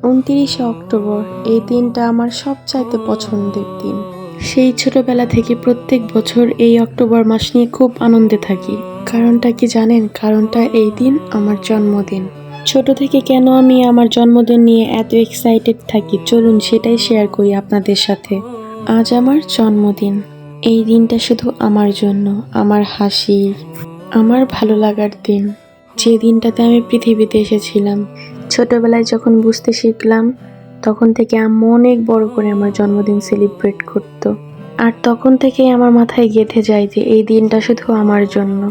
২৯শে October এই দিনটা আমার সবচাইতে পছন্দের দিন। সেই ছোটবেলা থেকে প্রত্যেক বছর এই অক্টোবর মাস নিয়ে খুব আনন্দে থাকি। কারণটা কি জানেন? কারণটা এই দিন আমার জন্মদিন। ছোট থেকে কেন আমি আমার জন্মদিন নিয়ে এত এক্সাইটেড থাকি, চলুন সেটাই শেয়ার করি আপনাদের সাথে। আজ আমার জন্মদিন। এই দিনটা শুধু আমার জন্য, আমার হাসি, আমার ভালো লাগার দিন। যে দিনটাতে আমি পৃথিবীতে এসেছিলাম। ছোটবেলায় যখন বুঝতে শিখলাম, তখন থেকে আম্মু অনেক বড় করে আমার জন্মদিন সেলিব্রেট করতো। আর তখন থেকেই আমার মাথায় গেঁথে যায় যে এই দিনটা শুধু আমার জন্য।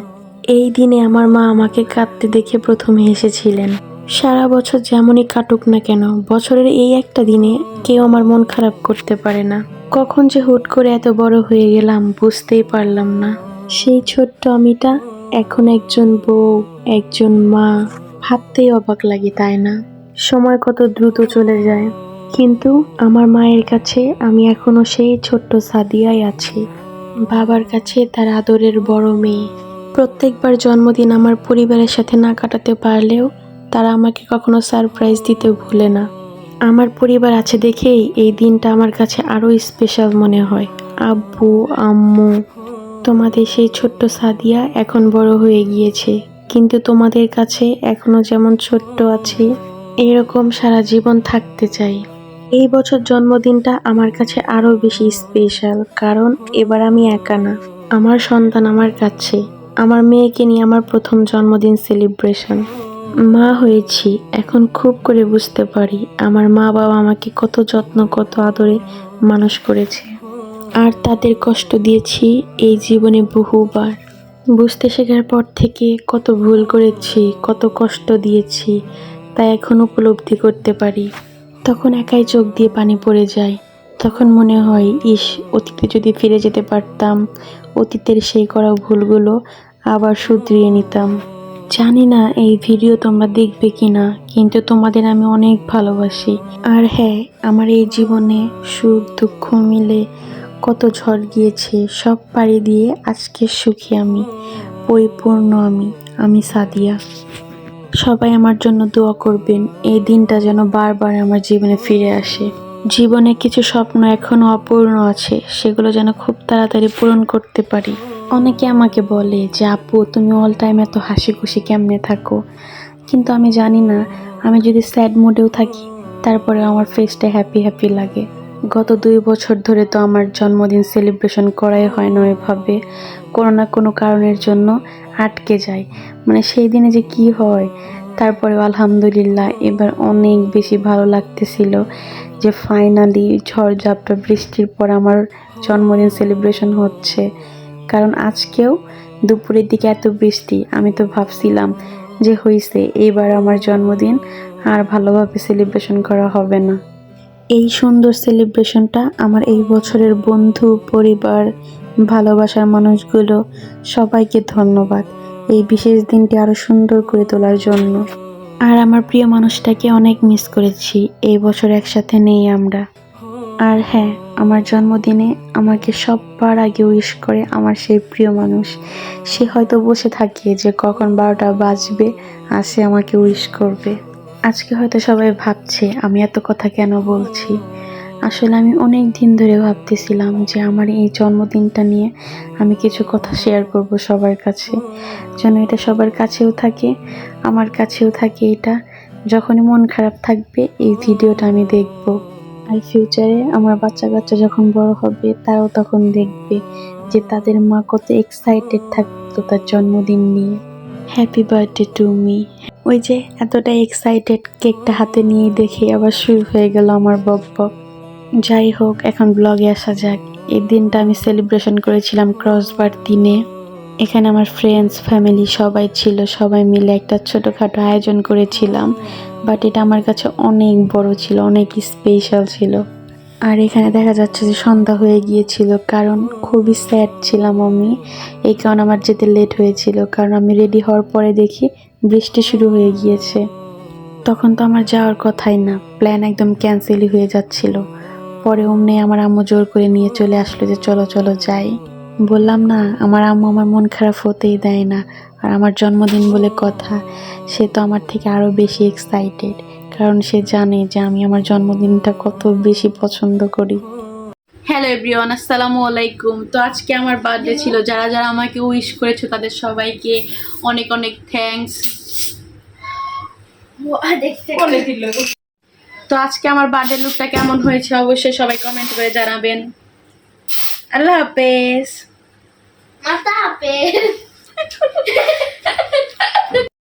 এই দিনে আমার মা আমাকে কাঁদতে দেখে প্রথমে হেসেছিলেন। সারা বছর যেমনই কাটুক না কেন, বছরের এই একটা দিনে কেউ আমার মন খারাপ করতে পারে না। কখন যে হুট করে এত বড় হয়ে গেলাম বুঝতেই পারলাম না। সেই ছোট্ট আমিটা এখন একজন বউ, একজন মা, ভাবতেই অবাক লাগে, তাই না? সময় কত দ্রুত চলে যায়, কিন্তু আমার মায়ের কাছে আমি এখনো সেই ছোট্ট সাদিয়াই আছি। বাবার কাছে তার আদরের বড় মেয়ে। প্রত্যেকবার জন্মদিন আমার পরিবারের সাথে না কাটাতে পারলেও তারা আমাকে কখনো সারপ্রাইজ দিতে ভুলে না। আমার পরিবার আছে দেখেই এই দিনটা আমার কাছে আরো স্পেশাল মনে হয়। আব্বু, আম্মু, তোমাদের সেই ছোট্ট সাদিয়া এখন বড় হয়ে গিয়েছে, কিন্তু তোমাদের কাছে এখনো যেমন ছোট্ট আছে, এরকম সারা জীবন থাকতে চাই। এই বছর জন্মদিনটা আমার কাছে আরো বেশি স্পেশাল, কারণ এবার আমি একা না, আমার সন্তান আমার কাছে। আমার মেয়েকে নিয়ে আমার প্রথম জন্মদিন সেলিব্রেশন। মা হয়েছি, এখন খুব করে বুঝতে পারি আমার মা বাবা আমাকে কত যত্ন, কত আদরে মানুষ করেছে। আর তাদের কষ্ট দিয়েছি এই জীবনে বহুবার। বুঝতে শেখার পর থেকে কত ভুল করেছি, কত কষ্ট দিয়েছি, তা এখন উপলব্ধি করতে পারি। তখন একাই চোখ দিয়ে পানি পড়ে যায়। তখন মনে হয়, ইস, অতীতে যদি ফিরে যেতে পারতাম, অতীতের সেই করা ভুলগুলো আবার শুধরিয়ে নিতাম। জানি না এই ভিডিও তোমরা দেখবে কিনা, কিন্তু তোমাদের আমি অনেক ভালোবাসি। আর হ্যাঁ, আমার এই জীবনে সুখ দুঃখ মিলে কত ঝড় গিয়েছে, সব পাড়ি দিয়ে আজকে সুখী আমি, পরিপূর্ণ আমি সাদিয়া। সবাই আমার জন্য দোয়া করবেন, এই দিনটা যেন বারবার আমার জীবনে ফিরে আসে। জীবনে কিছু স্বপ্ন এখনো অপূর্ণ আছে, সেগুলো যেন খুব তাড়াতাড়ি পূরণ করতে পারি। অনেকে আমাকে বলে যে আপু, তুমি অল টাইম এত হাসি খুশি কেমনে থাকো? কিন্তু আমি জানি না, আমি যদি স্যাড মুডেও থাকি, তারপরে আমার ফেসটা হ্যাপি হ্যাপি লাগে। গত 2 বছর ধরে তো আমার জন্মদিন সেলিব্রেশন করাই হয় না ওইভাবে, কোনো না কোনো কারণের জন্য আটকে যায়। মানে সেই দিনে যে কি হয়, তারপরে আলহামদুলিল্লাহ এবার অনেক বেশি ভালো লাগতেছিল যে ফাইনালি ঝড়-ঝাপটা বৃষ্টির পর আমার জন্মদিন সেলিব্রেশন হচ্ছে। কারণ আজকেও দুপুরের দিকে এত বৃষ্টি, আমি তো ভাবছিলাম যে হইছে, এইবার আমার জন্মদিন আর ভালোভাবে সেলিব্রেশন করা হবে না। এই সুন্দর সেলিব্রেশনটা আমার এই বছরের বন্ধু, পরিবার, ভালোবাসার মানুষগুলো, সবাইকে ধন্যবাদ এই বিশেষ দিনটি আরো সুন্দর করে তোলার জন্য। আর আমার প্রিয় মানুষটাকে অনেক মিস করেছি, এই বছর একসাথে নেই আমরা। আর হ্যাঁ, আমার জন্মদিনে আমাকে সবার আগে উইশ করে আমার সেই প্রিয় মানুষ। সে হয়তো বসে থাকে যে কখন 12টা বাজবে আর সে আমাকে উইশ করবে। আজকে হয়তো সবাই ভাবছে আমি এত কথা কেন বলছি। আসলে আমি অনেক দিন ধরে ভাবতেছিলাম যে আমার এই জন্মদিনটা নিয়ে আমি কিছু কথা শেয়ার করব সবার কাছে, যেন এটা সবার কাছেও থাকে, আমার কাছেও থাকে। এটা যখনই মন খারাপ থাকবে এই ভিডিওটা আমি দেখব। আর ফিউচারে আমার বাচ্চা কাচ্চা যখন বড় হবে, তারাও তখন দেখবে যে তাদের মা কত এক্সাইটেড থাকতো তার জন্মদিন নিয়ে। Happy birthday to me. ওই যে এতটা এক্সাইটেড, কেকটা হাতে নিয়ে দেখে আবার শুরু হয়ে গেল আমার বক বক। যাই হোক, এখন ব্লগে আসা যাক। এই দিনটা আমি সেলিব্রেশন করেছিলাম ক্রসবার দিনে। এখানে আমার ফ্রেন্ডস, ফ্যামিলি সবাই ছিল, সবাই মিলে একটা ছোটোখাটো আয়োজন করেছিলাম। বাট এটা আমার কাছে অনেক বড় ছিল, অনেক স্পেশাল ছিল। আর এখানে দেখা যাচ্ছে যে সন্ধ্যা হয়ে গিয়েছিল, কারণ খুবই স্যাড ছিলাম আমি। এই কারণে আমার যেতে লেট হয়েছিল, কারণ আমি রেডি হওয়ার পরে দেখি বৃষ্টি শুরু হয়ে গিয়েছে। তখন তো আমার যাওয়ার কথাই না, প্ল্যান একদম ক্যান্সেলই হয়ে যাচ্ছিল। পরে অমনি আমার আম্মু জোর করে নিয়ে চলে আসলো যে চলো চলো যাই। বললাম না, আমার আম্মু আমার মন খারাপ হতেই দেয় না। আর আমার জন্মদিন বলে কথা, সে তো আমার থেকে আরও বেশি এক্সাইটেড কারণ সে জানে যে আমি আমার জন্মদিনটা কত বেশি পছন্দ করি। হ্যালো এভরিওয়ান, আসসালামু আলাইকুম। তো আজকে আমার বার্থডে ছিল। যারা যারা আমাকে উইশ করেছো তাদের সবাইকে অনেক অনেক থ্যাঙ্কস। তো আজকে আমার বার্থডে লুকটা কেমন হয়েছে অবশ্যই সবাই কমেন্ট করে জানাবেন। আল্লাহ হাফেজ। মাথা হাফেজ।